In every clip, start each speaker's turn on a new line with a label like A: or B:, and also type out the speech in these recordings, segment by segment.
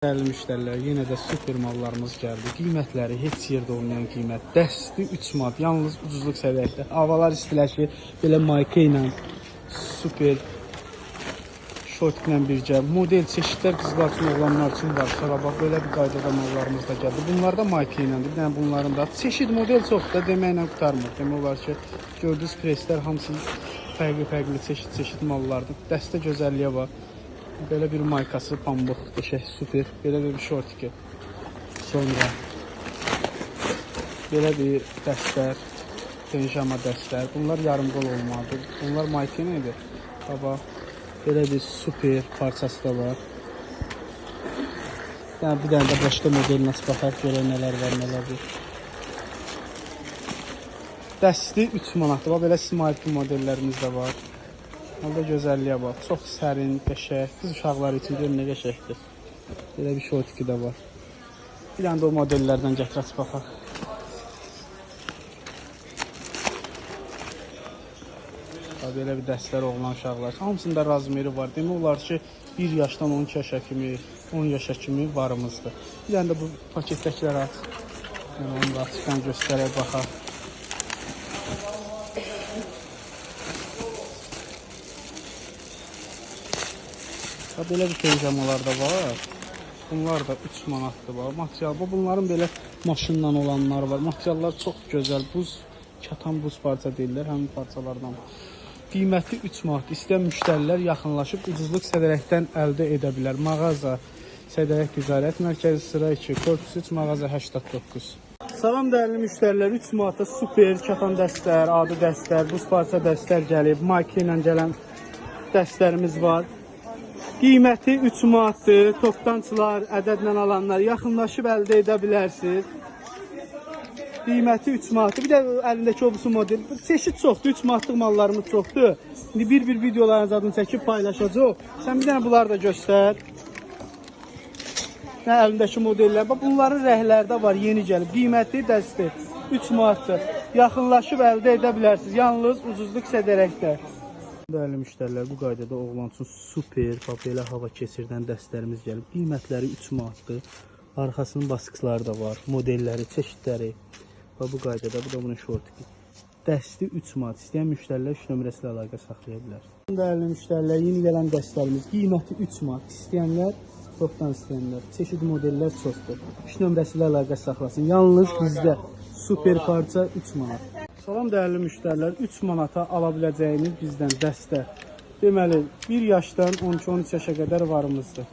A: Dəyərli müştərilər, yenə də super mallarımız gəldi. Qiymətləri heç yerdə olmayan qiymət. Dəsti 3 manat, yalnız ucuzluq səviyyəsində. Havalar istiləşir, belə mayka ilə super şort ilə birgə. Model çeşidlər qızlar üçün, oğlanlar üçün var. Sonra bax, belə bir qaydada mallarımız da gəldi. Bunlar da mayka iləndir. Yəni bunların da çeşid model çoxdur da deməklə qurtarmır. Demək olar ki, gördüyünüz preslər hamısı fərqli çeşid mallardır. Dəstə gözəlliyə var. Belə bir maykası, pambıq, qəşəng, super. Belə bir şortiki. Sonra belə bir dəstər, pijama dəstər. Bunlar yarım qol olmalıdır. Bunlar mayka nədir? Baba, belə bir super parçası da var. Yəni bir dənə də başqa modelinə baxaq, görək nələr var, nələrdir. Dəsti 3 manatdır. Bax, belə smartlı modellərimiz də var. Burada gözəlliyə bax. Çox sərin, qəşəng. Qız uşaqlar üçün görün nə qəşəngdir. Belə bir şortiki də var. Bir dənə də o modellərdən gətirək baxaq. Belə bir dəstlər oğlan uşaqlar. Hamısında razmeri var. Demək olar ki, 1 yaşdan 12 yaşa kimi, 10 yaşa kimi varımızdır. Bir dənə də bu paketdəkilər aç. Yəni onu da açıqdan göstərək baxaq. Belə bir pijamalar da var. Bunlar da 3 manatdır var. Material, bunların belə maşınla olanlar var. Materiallar çox gözəl. Buz, katan buz parça deyirlər. Həmin parçalardan. Qiyməti 3 manat. İstəyən müştərilər yaxınlaşıb ucuzluq sədərəkdən əldə edə bilər. Mağaza Sədərək Ticarət Mərkəzi sıra 2, korpus 3, mağaza 89. Salam dəyərli müştərilər, 3 manata super katan dəstər, adi dəstər, buz parça dəstər gəlib. Mayka ilə gələn dəstərimiz var. Qiyməti 3 manatdır. Topdançılar, ədədlə alanlar yaxınlaşıb əldə edə bilərsiniz. Qiyməti 3 manatdır. Bir də əlindəki obusu model. Çeşid çoxdur, 3 manatlıq mallarımız çoxdur. İndi bir videoların adını çəkib paylaşacaq. Sən bir dənə bunları da göstər. Nə əlindəki modellər. Bax, bunların rəhləri də var, yeni gəlib. Qiyməti dəsti 3 manatdır. Yaxınlaşıb əldə edə bilərsiniz. Yalnız ucuzluq sədərəkdə. Dəyərli müştərilər, bu qaydada oğlan üçün super, belə hava keçirdən dəstlərimiz gəlib. Qiymətləri 3 manatdır. Arxasının baskıları da var, modelləri, çeşidləri. Bu qaydada, bu da bunun şortiki. Dəsti 3 manat. İstəyən müştərilər 3 nömrəsi ilə əlaqə saxlaya bilər. Dəyərli müştərilər, yeni gələn dəstlərimiz qiyməti 3 manat. İstəyənlər, çoxdan istəyənlər, çeşid modellər çoxdur. 3 nömrəsi ilə əlaqə saxlasın. Yalnız bizdə super parça 3 manat. Salam dəyərli müştərilər, 3 manata ala biləcəyiniz bizdən dəstə. Deməli, 1 yaşdan 12-13 yaşa qədər varımızdır.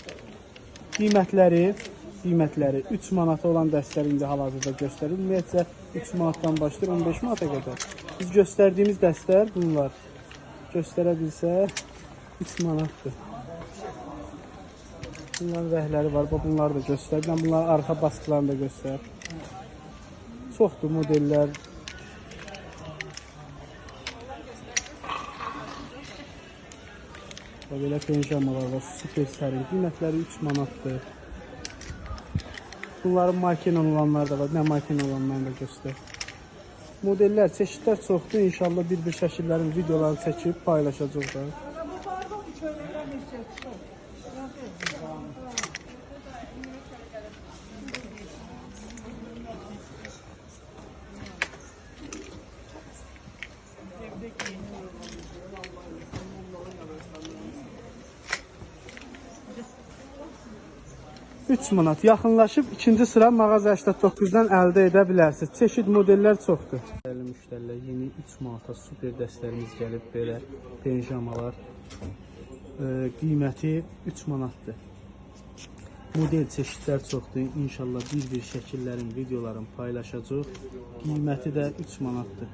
A: Qiymətləri 3 manata olan dəstələr indi hal-hazırda göstərir. Ümumiyyətcə 3 manatdan başlayır 15 manata qədər. Biz göstərdiyimiz dəstələr bunlar. Göstərə bilsə 3 manatdır. Bunların rəhləri var, bunları da göstərir. Bunların arxa baskılarını da göstərir. Çoxdur modellər. Belə pijamalar var, super sərin. Qiymətləri 3 manatdır. Bunların mayka ilə olanlar da var. Nə mayka ilə olanlarını da göstər. Modellər, çeşidlər çoxdur. İnşallah bir şəkillərin videolarını çəkib paylaşacaq da. 3 manat. Yaxınlaşıb 2-ci sıra mağaza 89-dan əldə edə bilərsiniz. Çeşid modellər çoxdur. Dəyərli müştərilər, yeni 3 manata super dəstlərimiz gəlib, belə pijamalar. Qiyməti 3 manatdır. Model çeşidlər çoxdur. İnşallah bir şəkillərin, videoların paylaşacaq. Qiyməti də 3 manatdır.